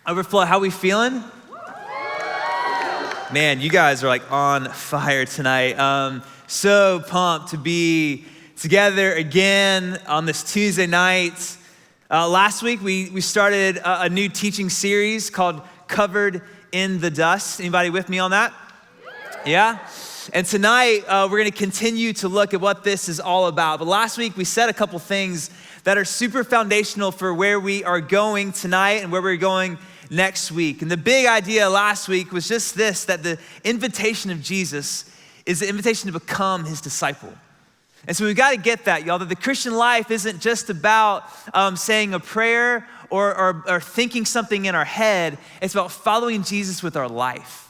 Overflow, how we feeling? Man, you guys are like on fire tonight. So pumped to be together again on this Tuesday night. Last week, we started a new teaching series called Covered in the Dust. Anybody with me on that? Yeah? And tonight, we're gonna continue to look at what this is all about. But last week, we said a couple things that are super foundational for where we are going tonight and where we're going next week. And the big idea last week was just this, that the invitation of Jesus is the invitation to become his disciple. And so we've got to get that, y'all, that the Christian life isn't just about saying a prayer or thinking something in our head. It's about following Jesus with our life.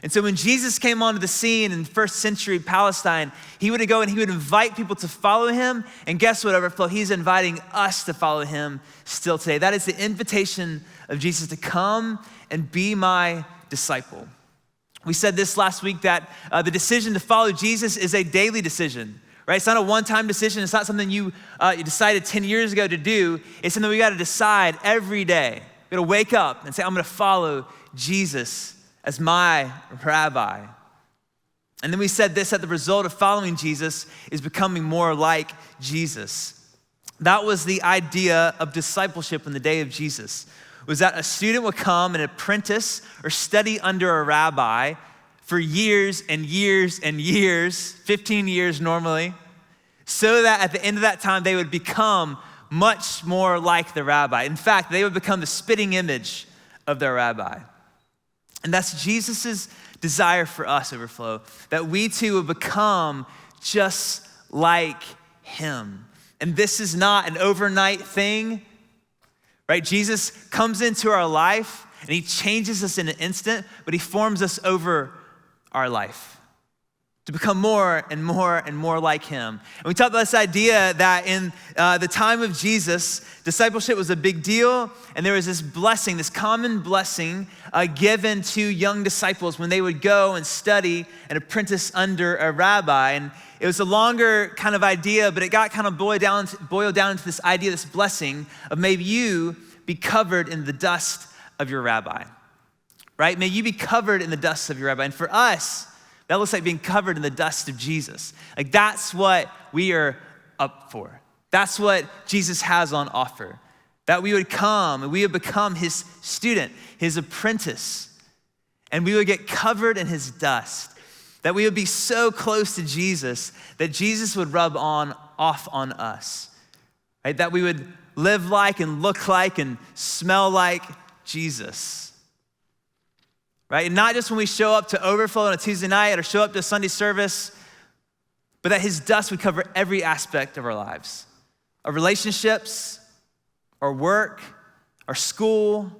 And so when Jesus came onto the scene in first century Palestine, he would go and he would invite people to follow him. And guess what, Overflow? He's inviting us to follow him still today. That is the invitation of Jesus to come and be my disciple. We said this last week that the decision to follow Jesus is a daily decision, right? It's not a one-time decision. It's not something you decided 10 years ago to do. It's something we got to decide every day. We got to wake up and say, I'm going to follow Jesus as my rabbi. And then we said this, that the result of following Jesus is becoming more like Jesus. That was the idea of discipleship in the day of Jesus, was that a student would come and apprentice or study under a rabbi for years and years and years, 15 years normally, so that at the end of that time, they would become much more like the rabbi. In fact, they would become the spitting image of their rabbi. And that's Jesus's desire for us, Overflow, that we too would become just like him. And this is not an overnight thing, right? Jesus comes into our life and he changes us in an instant, but he forms us over our life to become more and more and more like him. And we talked about this idea that in the time of Jesus, discipleship was a big deal, and there was this blessing, this common blessing given to young disciples when they would go and study and apprentice under a rabbi. And it was a longer kind of idea, but it got kind of boiled down into this idea, this blessing of may you be covered in the dust of your rabbi, right? May you be covered in the dust of your rabbi. And for us, that looks like being covered in the dust of Jesus. Like that's what we are up for. That's what Jesus has on offer. That we would come and we would become his student, his apprentice, and we would get covered in his dust. That we would be so close to Jesus that Jesus would rub off on us. Right? That we would live like and look like and smell like Jesus. Right? And not just when we show up to Overflow on a Tuesday night or show up to a Sunday service, but that his dust would cover every aspect of our lives. Our relationships, our work, our school,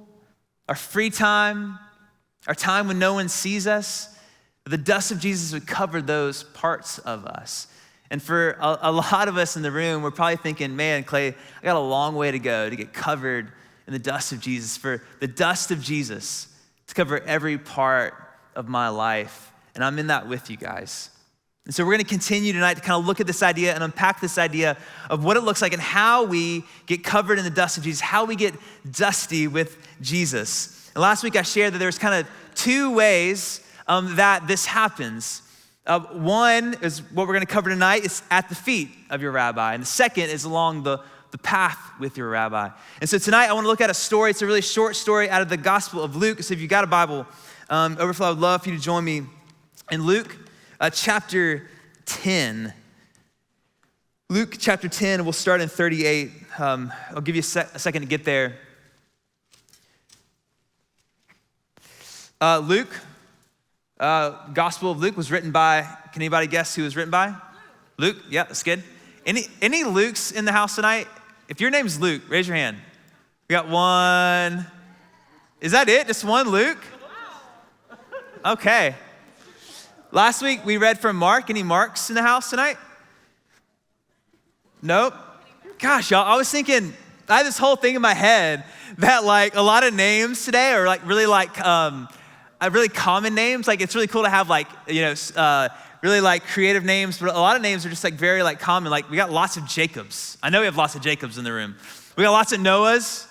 our free time, our time when no one sees us. The dust of Jesus would cover those parts of us. And for a lot of us in the room, we're probably thinking, man, Clay, I got a long way to go to get covered in the dust of Jesus. For the dust of Jesus to cover every part of my life. And I'm in that with you guys. And so we're gonna continue tonight to kind of look at this idea and unpack this idea of what it looks like and how we get covered in the dust of Jesus, how we get dusty with Jesus. And last week I shared that there's kind of two ways that this happens. One is what we're gonna cover tonight is at the feet of your rabbi. And the second is along the path with your rabbi. And so tonight I want to look at a story. It's a really short story out of the Gospel of Luke. So if you've got a Bible, Overflow, I would love for you to join me in Luke chapter 10. Luke chapter 10, we'll start in 38. I'll give you a second to get there. Luke, Gospel of Luke was written by, can anybody guess who was written by? Luke, yeah, that's good. Any Lukes in the house tonight? If your name's Luke, raise your hand. We got one. Is that it? Just one Luke? Okay. Last week we read from Mark. Any Marks in the house tonight? Nope. Gosh, y'all, I was thinking, I had this whole thing in my head that like a lot of names today are like really common names. Like it's really cool to have like, really like creative names, but a lot of names are just like very like common. Like we got lots of Jacobs. I know we have lots of Jacobs in the room. We got lots of Noahs,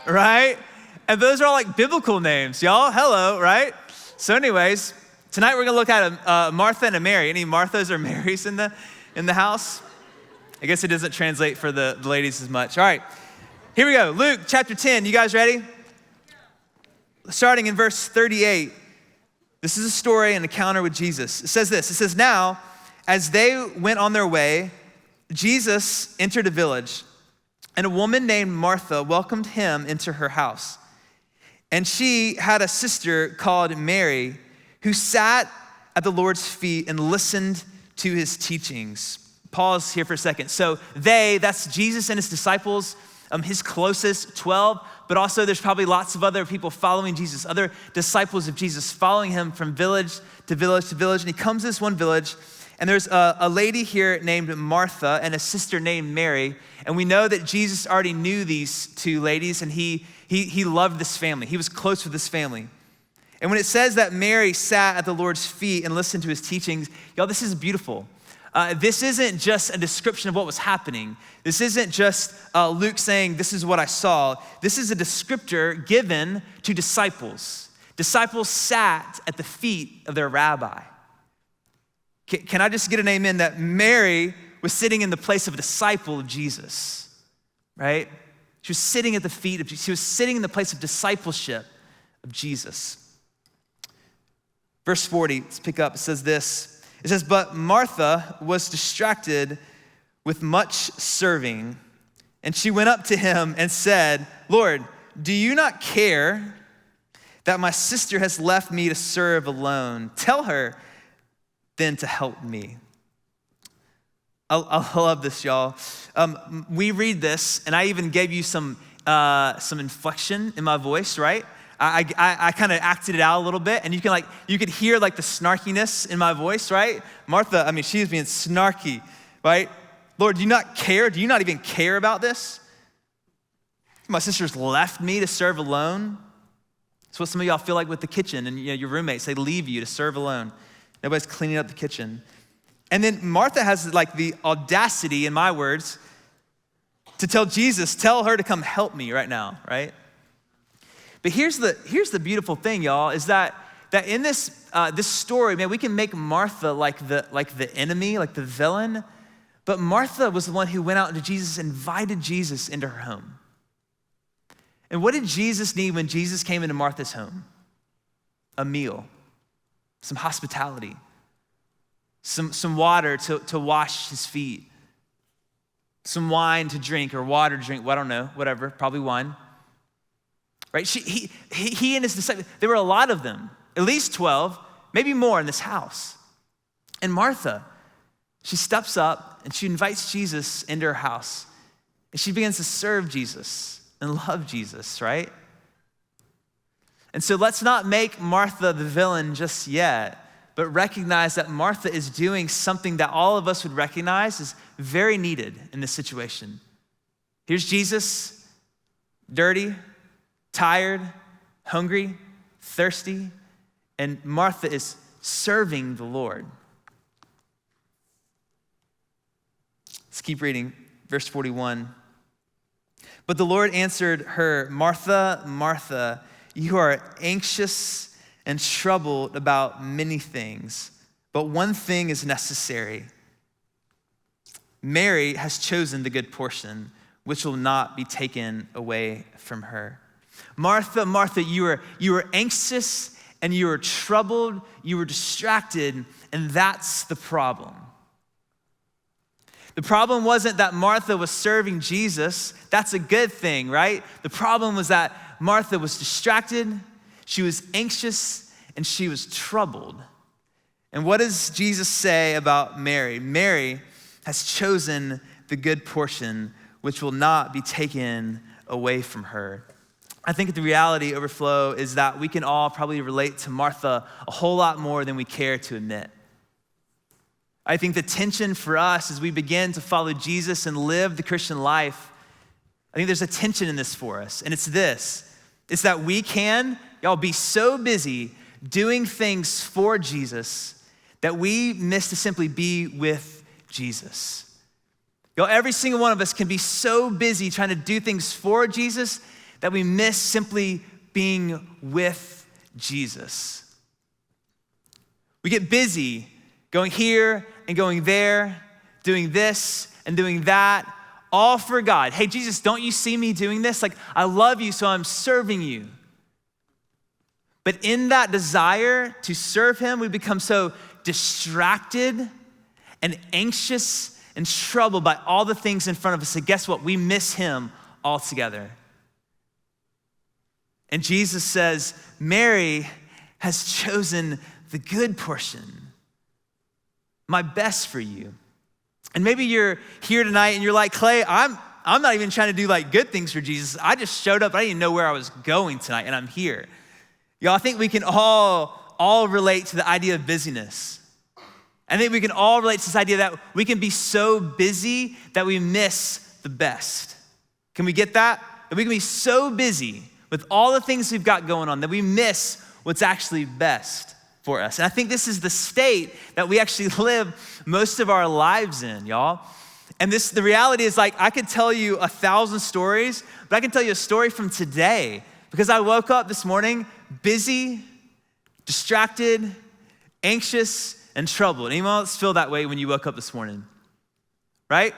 right? And those are all like biblical names, y'all. Hello, right? So anyways, tonight we're gonna look at a Martha and a Mary. Any Marthas or Marys in the house? I guess it doesn't translate for the ladies as much. All right, here we go. Luke chapter 10, you guys ready? Starting in verse 38, this is a story, an encounter with Jesus. It says this, it says, now, as they went on their way, Jesus entered a village, and a woman named Martha welcomed him into her house. And she had a sister called Mary who sat at the Lord's feet and listened to his teachings. Pause here for a second. So that's Jesus and his disciples, his closest 12, but also there's probably lots of other people following Jesus, other disciples of Jesus following him from village to village to village. And he comes to this one village, and there's a lady here named Martha and a sister named Mary. And we know that Jesus already knew these two ladies, and he loved this family. He was close with this family. And when it says that Mary sat at the Lord's feet and listened to his teachings, y'all, this is beautiful. This isn't just a description of what was happening. This isn't just Luke saying, this is what I saw. This is a descriptor given to disciples. Disciples sat at the feet of their rabbi. Can I just get an amen that Mary was sitting in the place of a disciple of Jesus, right? She was sitting at the feet of Jesus. She was sitting in the place of discipleship of Jesus. Verse 40, let's pick up. It says this. It says, but Martha was distracted with much serving, and she went up to him and said, Lord, do you not care that my sister has left me to serve alone? Tell her then to help me. I love this, y'all. We read this, and I even gave you some inflection in my voice, right? I kind of acted it out a little bit, and you could hear like the snarkiness in my voice, right? Martha, she was being snarky, right? Lord, do you not care? Do you not even care about this? My sister's left me to serve alone. That's what some of y'all feel like with the kitchen, and your roommates, they leave you to serve alone. Nobody's cleaning up the kitchen. And then Martha has like the audacity, in my words, to tell Jesus, tell her to come help me right now, right? But here's the beautiful thing, y'all, is that in this story, man, we can make Martha like the enemy, like the villain, but Martha was the one who went out to Jesus, invited Jesus into her home. And what did Jesus need when Jesus came into Martha's home? A meal, some hospitality, some water to wash his feet, some wine to drink or water to drink, I don't know, whatever, probably wine. Right? He and his disciples, there were a lot of them, at least 12, maybe more in this house. And Martha, she steps up and she invites Jesus into her house. And she begins to serve Jesus and love Jesus, right? And so let's not make Martha the villain just yet, but recognize that Martha is doing something that all of us would recognize is very needed in this situation. Here's Jesus, dirty, tired, hungry, thirsty, and Martha is serving the Lord. Let's keep reading, verse 41. But the Lord answered her, Martha, Martha, you are anxious and troubled about many things, but one thing is necessary. Mary has chosen the good portion, which will not be taken away from her. Martha, Martha, you were anxious and you were troubled, you were distracted, and that's the problem. The problem wasn't that Martha was serving Jesus. That's a good thing, right? The problem was that Martha was distracted, she was anxious, and she was troubled. And what does Jesus say about Mary? Mary has chosen the good portion, which will not be taken away from her. I think the reality, Overflow, is that we can all probably relate to Martha a whole lot more than we care to admit. I think the tension for us as we begin to follow Jesus and live the Christian life, I think there's a tension in this for us, and it's this. It's that we can, y'all, be so busy doing things for Jesus that we miss to simply be with Jesus. Y'all, every single one of us can be so busy trying to do things for Jesus that we miss simply being with Jesus. We get busy going here and going there, doing this and doing that, all for God. Hey, Jesus, don't you see me doing this? Like, I love you, so I'm serving you. But in that desire to serve him, we become so distracted and anxious and troubled by all the things in front of us. And guess what? We miss him altogether. And Jesus says, Mary has chosen the good portion, my best for you. And maybe you're here tonight and you're like, Clay, I'm not even trying to do like good things for Jesus. I just showed up. I didn't even know where I was going tonight, and I'm here. Y'all, I think we can all relate to the idea of busyness. I think we can all relate to this idea that we can be so busy that we miss the best. Can we get that? That we can be so busy with all the things we've got going on that we miss what's actually best for us. And I think this is the state that we actually live most of our lives in, y'all. And the reality is, like, I could tell you 1,000 stories, but I can tell you a story from today because I woke up this morning busy, distracted, anxious, and troubled. Anyone else feel that way when you woke up this morning? Right?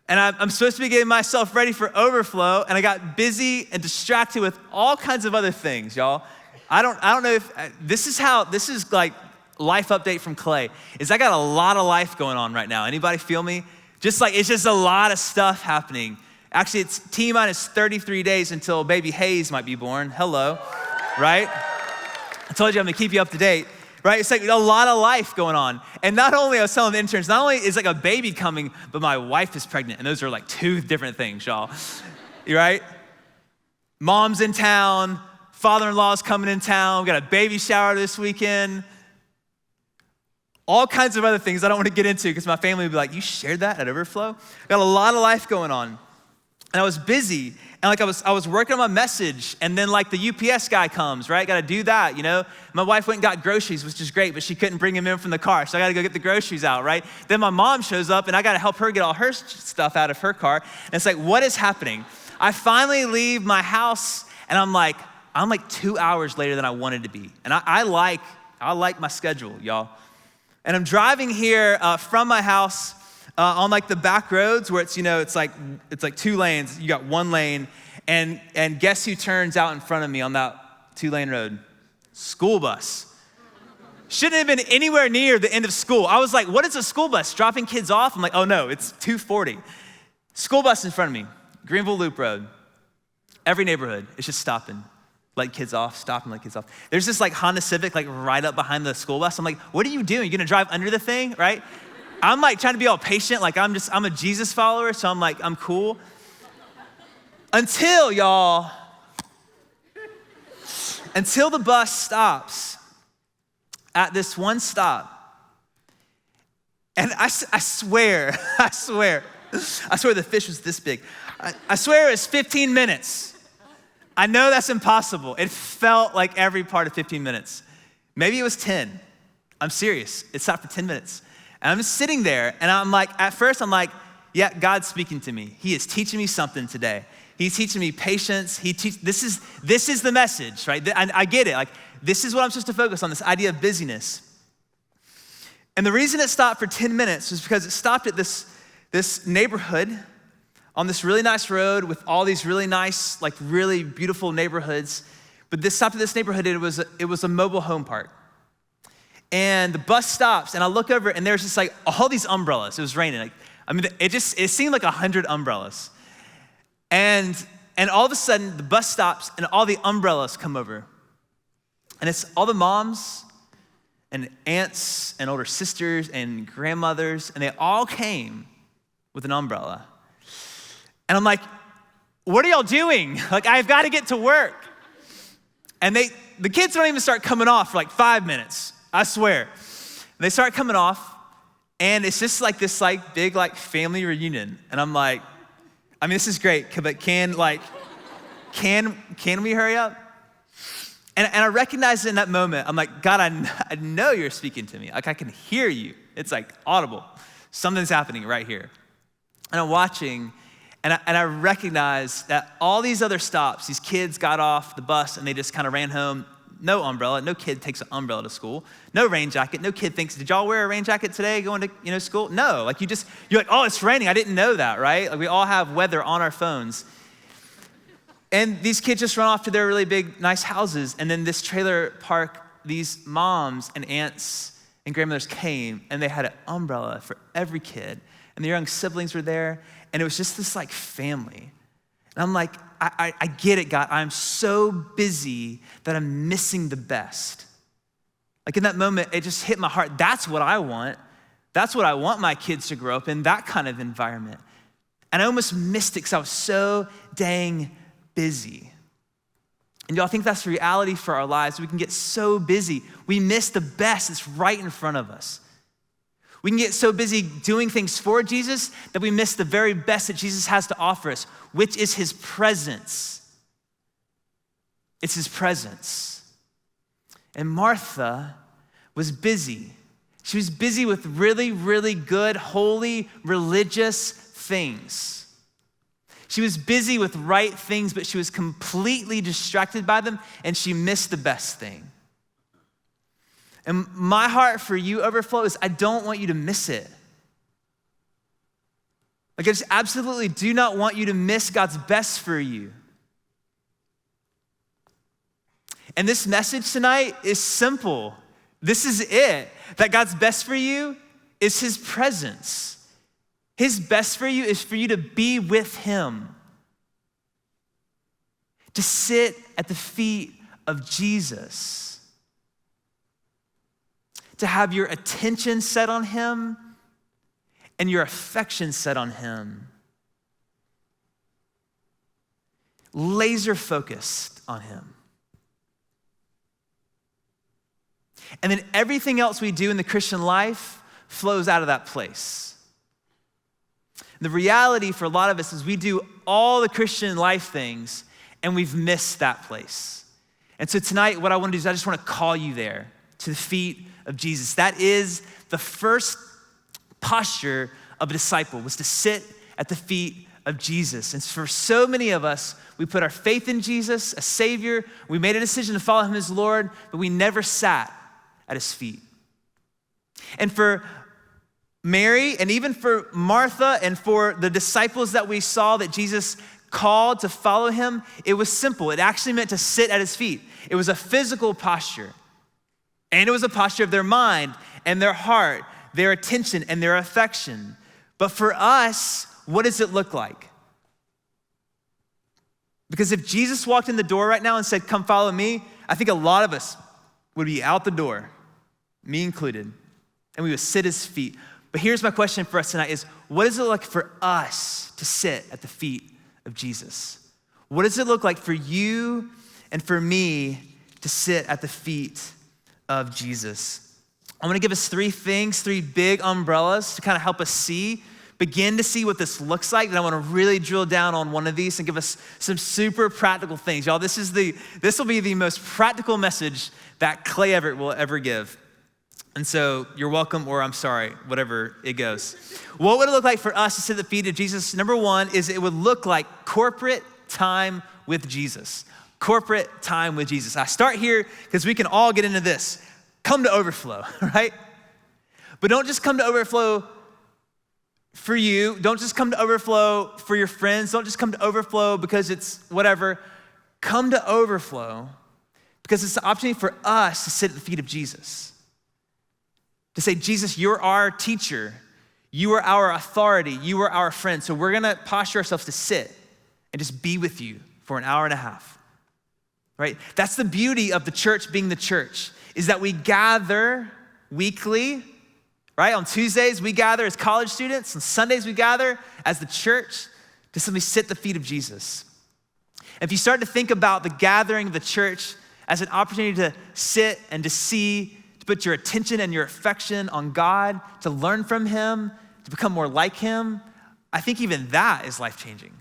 And I'm supposed to be getting myself ready for Overflow, and I got busy and distracted with all kinds of other things, y'all. I don't know if, this is like life update from Clay, is I got a lot of life going on right now. Anybody feel me? It's just a lot of stuff happening. Actually, it's T-minus 33 days until baby Hayes might be born. Hello, right? I told you I'm gonna keep you up to date, right? It's like a lot of life going on. And not only, I was telling the interns, not only is like a baby coming, but my wife is pregnant. And those are like two different things, y'all, right? Mom's in town, father-in-law's coming in town, we got a baby shower this weekend. All kinds of other things I don't want to get into because my family would be like, you shared that at Overflow? Got a lot of life going on. And I was busy, and like I was working on my message, and then like the UPS guy comes, right? Got to do that, you know? My wife went and got groceries, which is great, but she couldn't bring him in from the car, so I got to go get the groceries out, right? Then my mom shows up, and I got to help her get all her stuff out of her car. And it's like, what is happening? I finally leave my house, and I'm like 2 hours later than I wanted to be. And I like my schedule, y'all. And I'm driving here from my house on like the back roads where it's like 2 lanes. You got 1 lane, and guess who turns out in front of me on that 2-lane road? School bus. Shouldn't have been anywhere near the end of school. I was like, what is a school bus? Dropping kids off? I'm like, oh no, it's 2:40. School bus in front of me, Greenville Loop Road. Every neighborhood, it's just stopping. Let kids off, stop and let kids off. There's this like Honda Civic like right up behind the school bus. I'm like, what are you doing? You're gonna drive under the thing, right? I'm like trying to be all patient, like I'm a Jesus follower, so I'm like, I'm cool. Until the bus stops at this one stop. And I swear the fish was this big. I swear it was 15 minutes. I know that's impossible. It felt like every part of 15 minutes. Maybe it was 10. I'm serious. It stopped for 10 minutes. And I'm just sitting there, and I'm like, at first I'm like, yeah, God's speaking to me. He is teaching me something today. He's teaching me patience. This is the message, right? I get it. Like, this is what I'm supposed to focus on, this idea of busyness. And the reason it stopped for 10 minutes was because it stopped at this neighborhood on this really nice road with all these really nice, like really beautiful neighborhoods. But this stopped at this neighborhood, and it was a mobile home park. And the bus stops, and I look over, and there's just like all these umbrellas. It was raining. Like, I mean, it seemed like 100 umbrellas. And all of a sudden, the bus stops, and all the umbrellas come over. And it's all the moms and aunts and older sisters and grandmothers, and they all came with an umbrella. And I'm like, what are y'all doing? Like, I've got to get to work. And the kids don't even start coming off for like 5 minutes, I swear. They start coming off, and it's just like this like big like family reunion. And I'm like, I mean, this is great, but can we hurry up? And I recognize in that moment, I'm like, God, I know you're speaking to me. Like, I can hear you. It's like audible. Something's happening right here. And I'm watching, And I recognized that all these other stops, these kids got off the bus and they just kind of ran home. No umbrella. No kid takes an umbrella to school. No rain jacket. No kid thinks, did y'all wear a rain jacket today going to school? No, like you're like, oh, it's raining. I didn't know that, right? Like we all have weather on our phones. And these kids just run off to their really big, nice houses. And then this trailer park, these moms and aunts and grandmothers came and they had an umbrella for every kid. And their young siblings were there. And it was just this like family. And I'm like, I get it, God. I'm so busy that I'm missing the best. Like in that moment, it just hit my heart. That's what I want. That's what I want my kids to grow up in, that kind of environment. And I almost missed it because I was so dang busy. And y'all think that's the reality for our lives. We can get so busy. We miss the best that's right in front of us. We can get so busy doing things for Jesus that we miss the very best that Jesus has to offer us, which is his presence. It's his presence. And Martha was busy. She was busy with really, really good, holy, religious things. She was busy with right things, but she was completely distracted by them, and she missed the best thing. And my heart for you, Overflow, is I don't want you to miss it. Like I just absolutely do not want you to miss God's best for you. And this message tonight is simple. This is it. That God's best for you is his presence. His best for you is for you to be with him. To sit at the feet of Jesus. To have your attention set on him and your affection set on him. Laser focused on him. And then everything else we do in the Christian life flows out of that place. The reality for a lot of us is we do all the Christian life things and we've missed that place. And so tonight, what I want to do is I just want to call you there to the feet of Jesus. That is the first posture of a disciple, was to sit at the feet of Jesus. And for so many of us, we put our faith in Jesus, a Savior. We made a decision to follow him as Lord, but we never sat at his feet. And for Mary, and even for Martha, and for the disciples that we saw that Jesus called to follow him, it was simple. It actually meant to sit at his feet. It was a physical posture. And it was a posture of their mind and their heart, their attention and their affection. But for us, what does it look like? Because if Jesus walked in the door right now and said, come follow me, I think a lot of us would be out the door, me included, and we would sit at his feet. But here's my question for us tonight is, what does it look like for us to sit at the feet of Jesus? What does it look like for you and for me to sit at the feet of Jesus? I'm gonna give us three things, three big umbrellas to kind of help us begin to see what this looks like. And I wanna really drill down on one of these and give us some super practical things. Y'all, this will be the most practical message that Clay Everett will ever give. And so you're welcome, or I'm sorry, whatever it goes. What would it look like for us to sit at the feet of Jesus? Number one is it would look like corporate time with Jesus. Corporate time with Jesus. I start here because we can all get into this. Come to Overflow, right? But don't just come to Overflow for you. Don't just come to Overflow for your friends. Don't just come to Overflow because it's whatever. Come to Overflow because it's the opportunity for us to sit at the feet of Jesus. To say, Jesus, you're our teacher. You are our authority. You are our friend. So we're gonna posture ourselves to sit and just be with you for an hour and a half, right? That's the beauty of the church being the church, is that we gather weekly, right? On Tuesdays, we gather as college students. On Sundays, we gather as the church to simply sit at the feet of Jesus. If you start to think about the gathering of the church as an opportunity to sit and to see, to put your attention and your affection on God, to learn from him, to become more like him, I think even that is life-changing.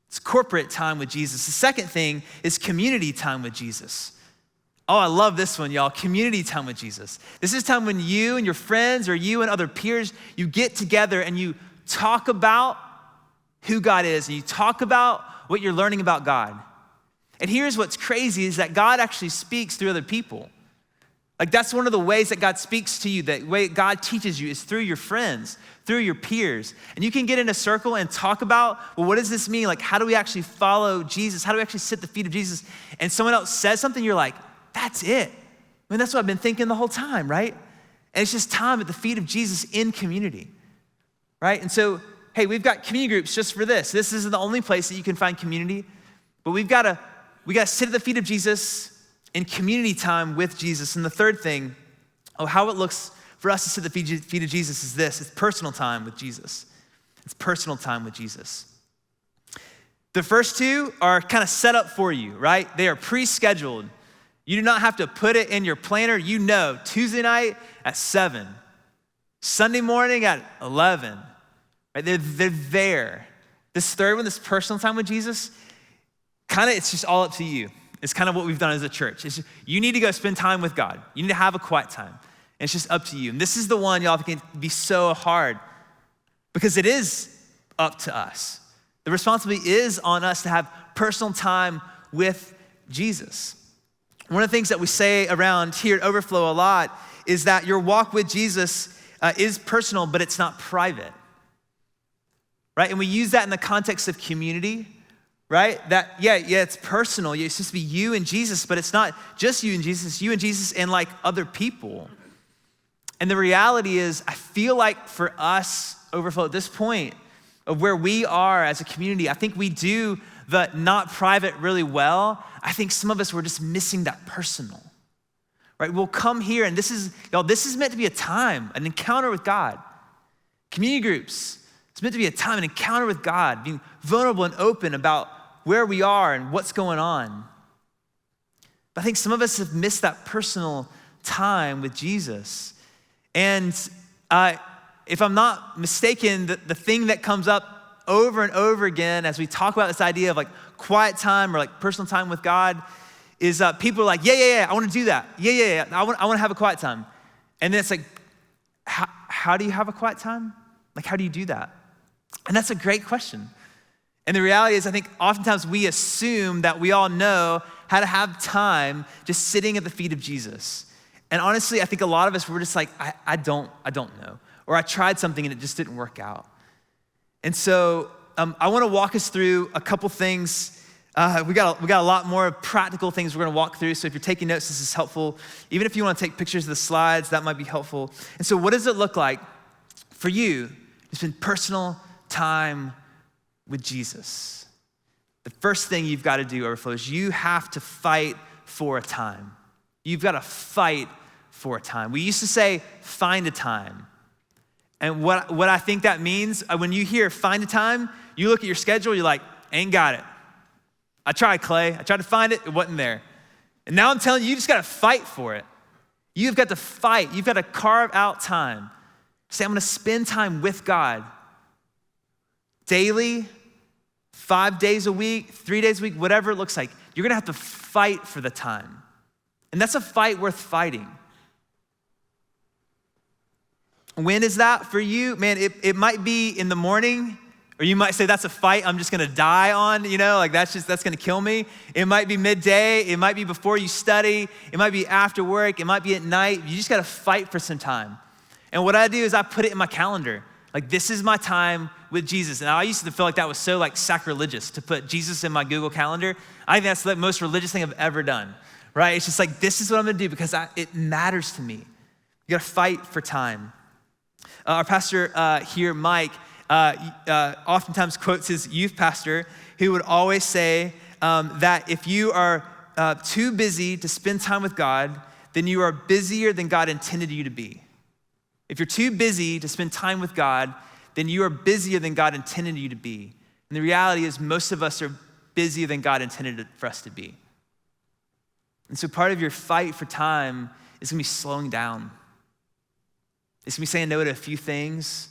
It's corporate time with Jesus. The second thing is community time with Jesus. Oh, I love this one, y'all. Community time with Jesus. This is time when you and your friends or you and other peers, you get together and you talk about who God is, and you talk about what you're learning about God. And here's what's crazy is that God actually speaks through other people. Like that's one of the ways that God speaks to you, the way God teaches you is through your friends, through your peers. And you can get in a circle and talk about, well, what does this mean? Like, how do we actually follow Jesus? How do we actually sit at the feet of Jesus? And someone else says something, you're like, that's it. I mean, that's what I've been thinking the whole time, right? And it's just time at the feet of Jesus in community, right? And so, hey, we've got community groups just for this. This isn't the only place that you can find community, but we got to sit at the feet of Jesus in community time with Jesus. And the third thing, how it looks for us to sit at the feet of Jesus is this. It's personal time with Jesus. It's personal time with Jesus. The first two are kind of set up for you, right? They are pre-scheduled. You do not have to put it in your planner. You know, Tuesday night at 7, Sunday morning at 11, right? They're there. This third one, this personal time with Jesus, it's just all up to you. It's kind of what we've done as a church. It's just, you need to go spend time with God. You need to have a quiet time. And it's just up to you. And this is the one, y'all, that can be so hard because it is up to us. The responsibility is on us to have personal time with Jesus. One of the things that we say around here at Overflow a lot is that your walk with Jesus is personal, but it's not private, right? And we use that in the context of community, right? That, yeah, it's personal. It's supposed to be you and Jesus, but it's not just you and Jesus and like other people. And the reality is, I feel like for us, Overflow, at this point of where we are as a community, I think we do the not private really well. I think some of us were just missing that personal, right? We'll come here and this is meant to be a time, an encounter with God. Community groups, it's meant to be a time, an encounter with God, being vulnerable and open about where we are and what's going on. But I think some of us have missed that personal time with Jesus. And if I'm not mistaken, the thing that comes up over and over again as we talk about this idea of like quiet time or like personal time with God is people are like, yeah, I want to do that. Yeah, I want to have a quiet time. And then it's like, how do you have a quiet time? Like, how do you do that? And that's a great question. And the reality is, I think oftentimes we assume that we all know how to have time just sitting at the feet of Jesus. And honestly, I think a lot of us, we're just like, I don't know. Or I tried something and it just didn't work out. And so I want to walk us through a couple things. We got a lot more practical things we're going to walk through. So if you're taking notes, this is helpful. Even if you want to take pictures of the slides, that might be helpful. And so what does it look like for you to spend personal time with Jesus? The first thing you've got to do, Overflow, is you have to fight for a time. You've got to fight for a time. We used to say, find a time. And what I think that means, when you hear find a time, you look at your schedule, you're like, ain't got it. I tried, Clay. I tried to find it. It wasn't there. And now I'm telling you, you just got to fight for it. You've got to fight. You've got to carve out time. Say, I'm going to spend time with God. Daily, 5 days a week, 3 days a week, whatever it looks like. You're going to have to fight for the time. And that's a fight worth fighting. When is that for you? Man, it might be in the morning, or you might say that's a fight I'm just gonna die on, like that's gonna kill me. It might be midday, it might be before you study, it might be after work, it might be at night. You just gotta fight for some time. And what I do is I put it in my calendar. Like, this is my time with Jesus. And I used to feel like that was so like sacrilegious to put Jesus in my Google Calendar. I think that's the most religious thing I've ever done, right? It's just like, this is what I'm gonna do because it matters to me. You gotta fight for time. Our pastor here, Mike, oftentimes quotes his youth pastor, who would always say that if you are too busy to spend time with God, then you are busier than God intended you to be. If you're too busy to spend time with God, then you are busier than God intended you to be. And the reality is most of us are busier than God intended for us to be. And so part of your fight for time is gonna be slowing down. It's me saying no to a few things.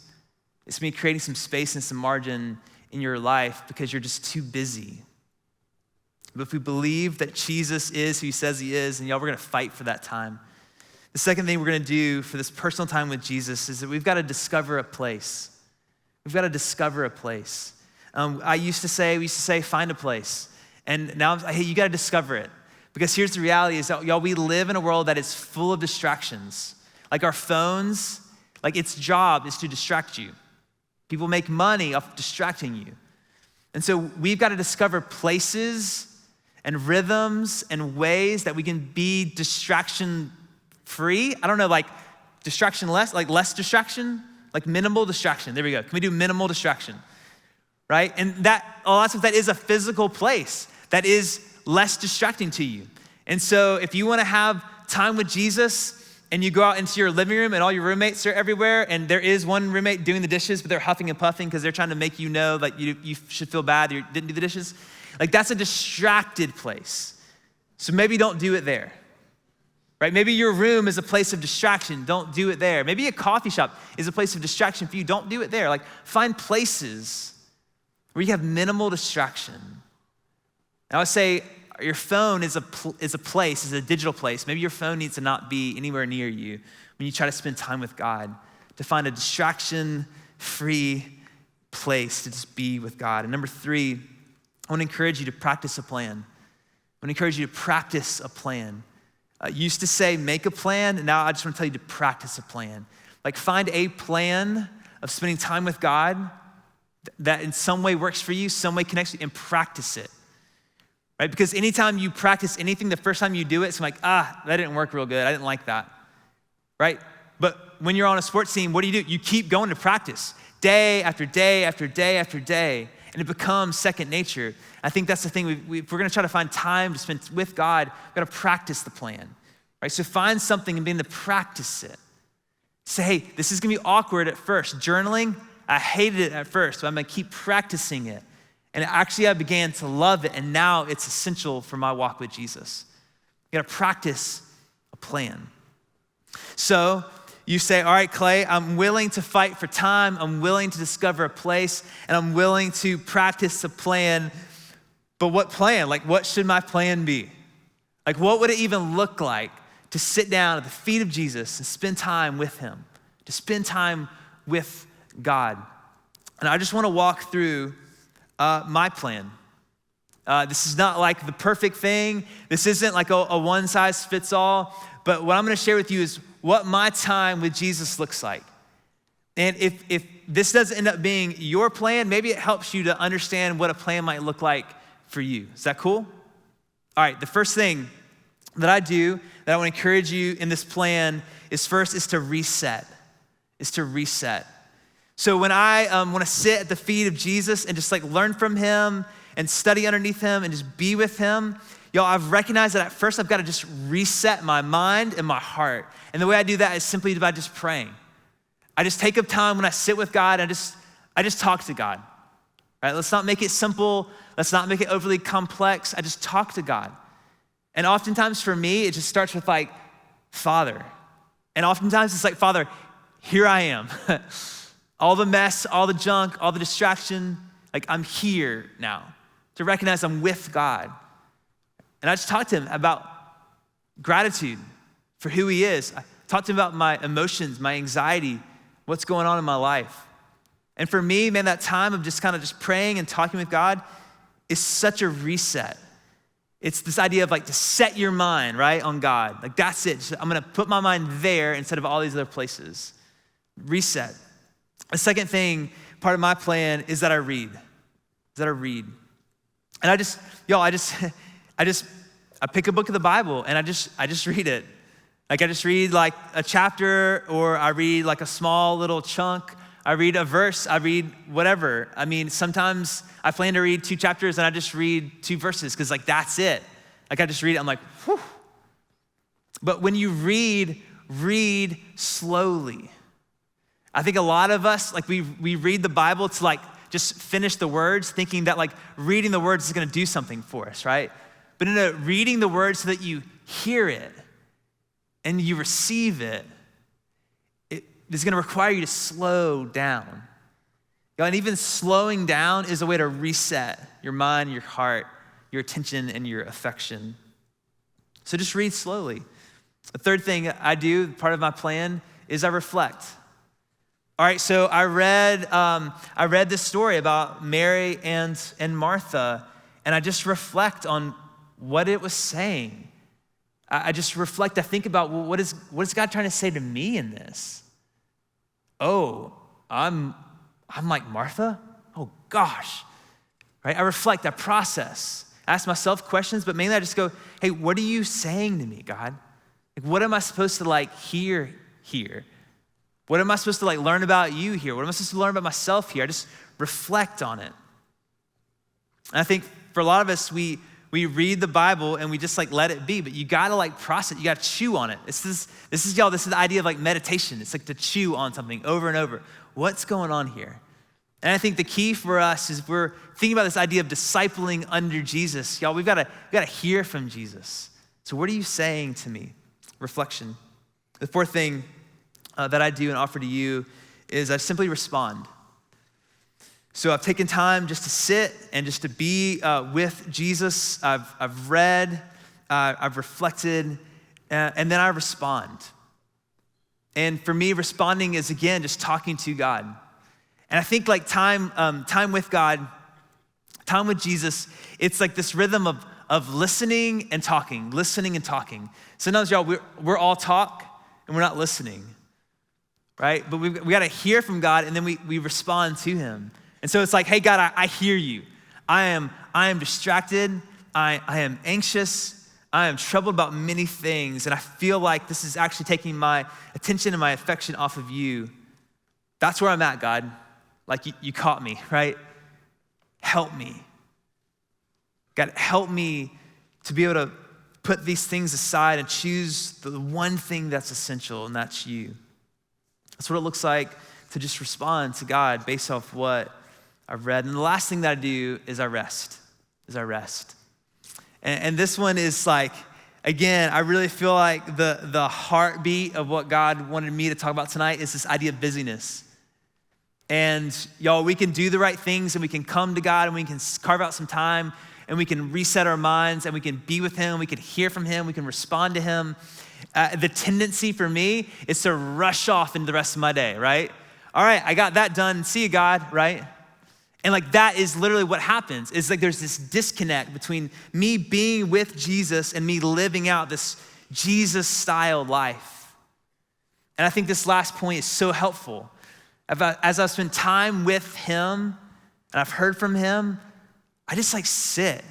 It's me creating some space and some margin in your life because you're just too busy. But if we believe that Jesus is who he says he is, and y'all, we're gonna fight for that time. The second thing we're gonna do for this personal time with Jesus is that we've gotta discover a place. We've gotta discover a place. We used to say, find a place. And now I'm like, hey, you gotta discover it. Because here's the reality is that, y'all, we live in a world that is full of distractions. Like our phones, like its job is to distract you. People make money off distracting you. And so we've got to discover places and rhythms and ways that we can be distraction free. I don't know, like distraction less, like less distraction, like minimal distraction. There we go. Can we do minimal distraction? Right? And that, a lot of times that is a physical place that is less distracting to you. And so if you want to have time with Jesus and you go out into your living room and all your roommates are everywhere and there is one roommate doing the dishes, but they're huffing and puffing because they're trying to make you know like you should feel bad you didn't do the dishes. Like that's a distracted place. So maybe don't do it there, right? Maybe your room is a place of distraction. Don't do it there. Maybe a coffee shop is a place of distraction for you. Don't do it there. Like find places where you have minimal distraction. And I would say your phone is a place, is a digital place. Maybe your phone needs to not be anywhere near you when you try to spend time with God, to find a distraction-free place to just be with God. And number 3, I want to encourage you to practice a plan. I want to encourage you to practice a plan. Used to say make a plan, and now I just want to tell you to practice a plan. Like find a plan of spending time with God that in some way works for you, some way connects you, and practice it. Right? Because anytime you practice anything, the first time you do it, it's like, that didn't work real good. I didn't like that, right? But when you're on a sports team, what do? You keep going to practice day after day after day after day, and it becomes second nature. I think that's the thing. If we're gonna try to find time to spend with God, we've gotta practice the plan, right? So find something and begin to practice it. Say, hey, this is gonna be awkward at first. Journaling, I hated it at first, but I'm gonna keep practicing it. And actually I began to love it, and now it's essential for my walk with Jesus. You gotta practice a plan. So you say, all right, Clay, I'm willing to fight for time, I'm willing to discover a place, and I'm willing to practice a plan, but what plan? Like what should my plan be? Like what would it even look like to sit down at the feet of Jesus and spend time with him, to spend time with God? And I just wanna walk through my plan. This is not like the perfect thing. This isn't like a one size fits all, but what I'm gonna share with you is what my time with Jesus looks like. And if this doesn't end up being your plan, maybe it helps you to understand what a plan might look like for you. Is that cool? All right, the first thing that I do that I wanna encourage you in this plan is to reset, So when I want to sit at the feet of Jesus and just like learn from him and study underneath him and just be with him, y'all, I've recognized that at first I've got to just reset my mind and my heart. And the way I do that is simply by just praying. I just take up time when I sit with God and I just talk to God, right? Let's not make it simple. Let's not make it overly complex. I just talk to God. And oftentimes for me, it just starts with like, Father. And oftentimes it's like, Father, here I am. All the mess, all the junk, all the distraction, like I'm here now to recognize I'm with God. And I just talked to him about gratitude for who he is. I talked to him about my emotions, my anxiety, what's going on in my life. And for me, man, that time of just kind of just praying and talking with God is such a reset. It's this idea of like to set your mind, right, on God. Like that's it. I'm gonna put my mind there instead of all these other places. Reset. The second thing, part of my plan is that I read. And I pick a book of the Bible and I just read it. Like I just read like a chapter, or I read like a small little chunk. I read a verse, I read whatever. I mean, sometimes I plan to read 2 chapters and I just read 2 verses because like that's it. Like I just read it, I'm like, whew. But when you read slowly. I think a lot of us, like we read the Bible to like just finish the words, thinking that like reading the words is gonna do something for us, right? But in reading the words so that you hear it and you receive it, it is gonna require you to slow down. And even slowing down is a way to reset your mind, your heart, your attention, and your affection. So just read slowly. The third thing I do, part of my plan, is I reflect. All right, so I read this story about Mary and Martha, and I just reflect on what it was saying. I just reflect, I think about, well, what is God trying to say to me in this? Oh, I'm like Martha? Oh gosh, right? I reflect, I process, I ask myself questions, but mainly I just go, hey, what are you saying to me, God? Like, what am I supposed to hear here? What am I supposed to learn about you here? What am I supposed to learn about myself here? I just reflect on it. And I think for a lot of us, we read the Bible and we just let it be, but you gotta process it, you gotta chew on it. This is the idea of meditation. It's to chew on something over and over. What's going on here? And I think the key for us is we're thinking about this idea of discipling under Jesus. Y'all, we gotta hear from Jesus. So what are you saying to me? Reflection. The fourth thing that I do and offer to you is I simply respond. So I've taken time just to sit and just to be with Jesus. I've read, I've reflected, and then I respond. And for me, responding is, again, just talking to God. And I think time with God, time with Jesus, it's this rhythm of listening and talking, listening and talking. Sometimes, y'all, we're all talk and we're not listening, right? But we got to hear from God, and then we respond to him. And so it's hey, God, I hear you. I am distracted. I am anxious. I am troubled about many things, and I feel like this is actually taking my attention and my affection off of you. That's where I'm at, God. You caught me, right? Help me. God, help me to be able to put these things aside and choose the one thing that's essential, and that's you. That's what it looks like to just respond to God based off what I've read. And the last thing that I do is I rest. And this one is again, I really feel like the heartbeat of what God wanted me to talk about tonight is this idea of busyness. And y'all, we can do the right things and we can come to God and we can carve out some time and we can reset our minds and we can be with him, we can hear from him, we can respond to him. The tendency for me is to rush off into the rest of my day, right? All right, I got that done, see you, God, right? And that is literally what happens, is there's this disconnect between me being with Jesus and me living out this Jesus-style life. And I think this last point is so helpful. As I've spent time with him and I've heard from him, I just sit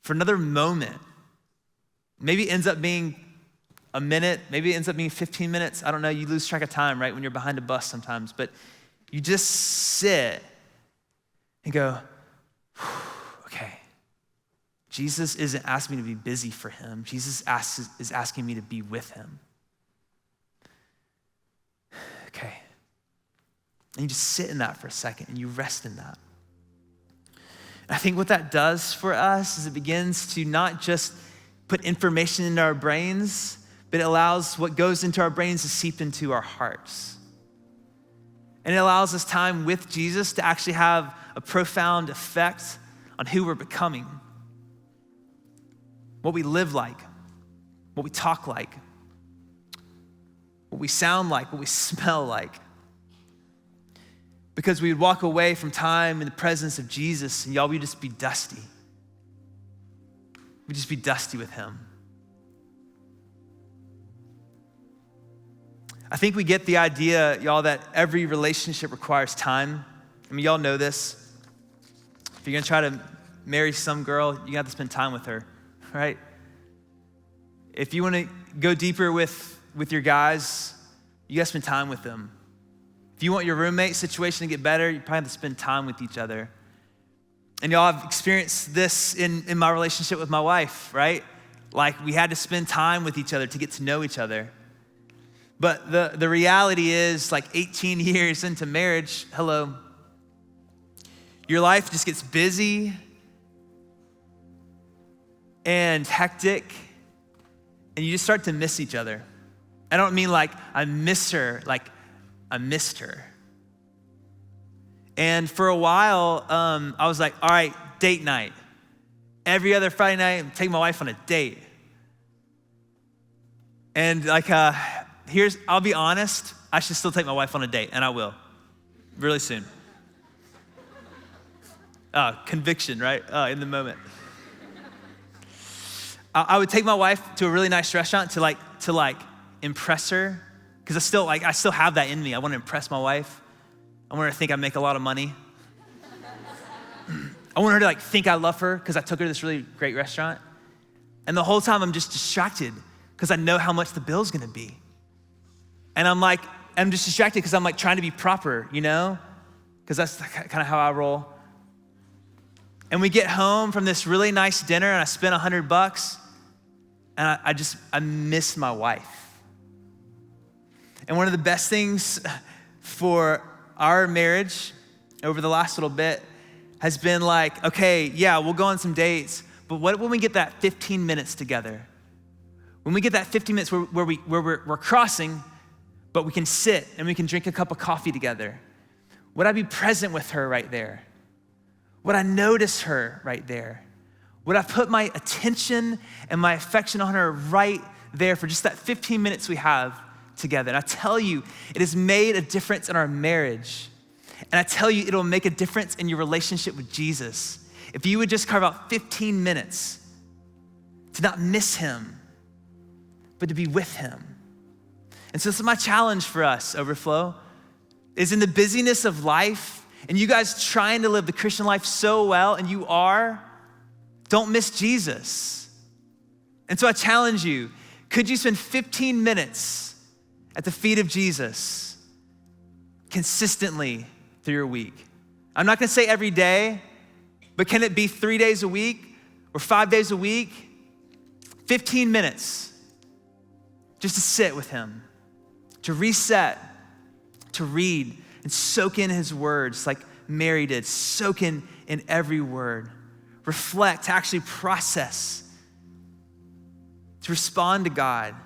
for another moment. Maybe it ends up being a minute, maybe it ends up being 15 minutes. I don't know, you lose track of time, right, when you're behind a bus sometimes, but you just sit and go, okay, Jesus isn't asking me to be busy for him. Jesus is asking me to be with him. Okay. And you just sit in that for a second and you rest in that. And I think what that does for us is it begins to not just put information into our brains, but it allows what goes into our brains to seep into our hearts. And it allows us time with Jesus to actually have a profound effect on who we're becoming, what we live like, what we talk like, what we sound like, what we smell like. Because we would walk away from time in the presence of Jesus and y'all, we'd just be dusty. We'd just be dusty with him. I think we get the idea, y'all, that every relationship requires time. I mean, y'all know this. If you're gonna try to marry some girl, you have to spend time with her, right? If you wanna go deeper with your guys, you gotta spend time with them. If you want your roommate situation to get better, you probably have to spend time with each other. And y'all, I've experienced this in my relationship with my wife, right? We had to spend time with each other to get to know each other. But the reality is 18 years into marriage, hello, your life just gets busy and hectic and you just start to miss each other. I don't mean I miss her, I missed her. And for a while, I was all right, date night. Every other Friday night, I'm taking my wife on a date. And I'll be honest, I should still take my wife on a date, and I will, really soon. Conviction, right? In the moment. I would take my wife to a really nice restaurant to impress her, because I still have that in me. I want to impress my wife. I want her to think I make a lot of money. I want her to think I love her because I took her to this really great restaurant. And the whole time I'm just distracted because I know how much the bill's gonna be. And I'm just distracted because I'm trying to be proper, Because that's kind of how I roll. And we get home from this really nice dinner and I spent $100 and I miss my wife. And one of the best things for our marriage over the last little bit has been okay, yeah, we'll go on some dates, but what when we get that 15 minutes together? When we get that 15 minutes where we're crossing, but we can sit and we can drink a cup of coffee together. Would I be present with her right there? Would I notice her right there? Would I put my attention and my affection on her right there for just that 15 minutes we have together? And I tell you, it has made a difference in our marriage. And I tell you, it'll make a difference in your relationship with Jesus. If you would just carve out 15 minutes to not miss him, but to be with him. And so this is my challenge for us, Overflow, is in the busyness of life, and you guys trying to live the Christian life so well, and you are, don't miss Jesus. And so I challenge you, could you spend 15 minutes at the feet of Jesus consistently through your week? I'm not gonna say every day, but can it be 3 days a week or 5 days a week? 15 minutes just to sit with him, to reset, to read and soak in his words like Mary did, soak in every word, reflect, to actually process, to respond to God,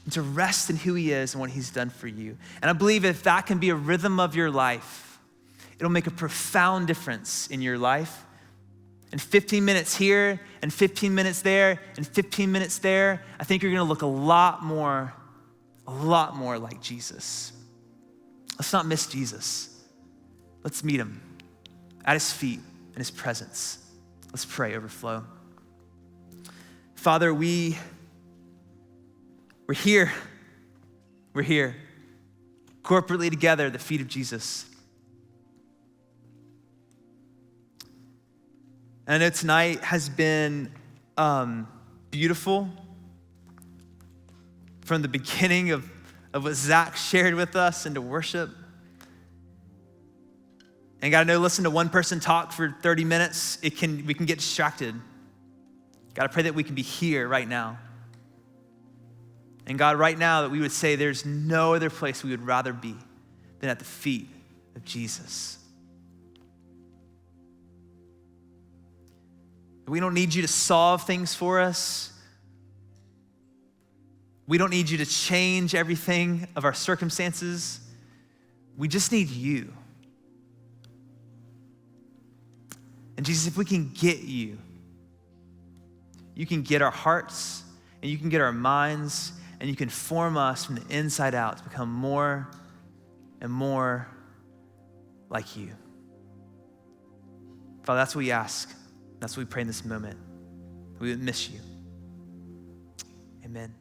and to rest in who he is and what he's done for you. And I believe if that can be a rhythm of your life, it'll make a profound difference in your life. And 15 minutes here, and 15 minutes there, and 15 minutes there, I think you're gonna look a lot more like Jesus. Let's not miss Jesus. Let's meet him at his feet in his presence. Let's pray, Overflow. Father, we're here. We're here corporately together at the feet of Jesus. And I know tonight has been beautiful from the beginning of what Zach shared with us into worship. And God, I know listen to one person talk for 30 minutes, we can get distracted. God, I pray that we can be here right now. And God, right now that we would say there's no other place we would rather be than at the feet of Jesus. We don't need you to solve things for us. We don't need you to change everything of our circumstances. We just need you. And Jesus, if we can get you, you can get our hearts and you can get our minds and you can form us from the inside out to become more and more like you. Father, that's what we ask. That's what we pray in this moment. We would miss you. Amen.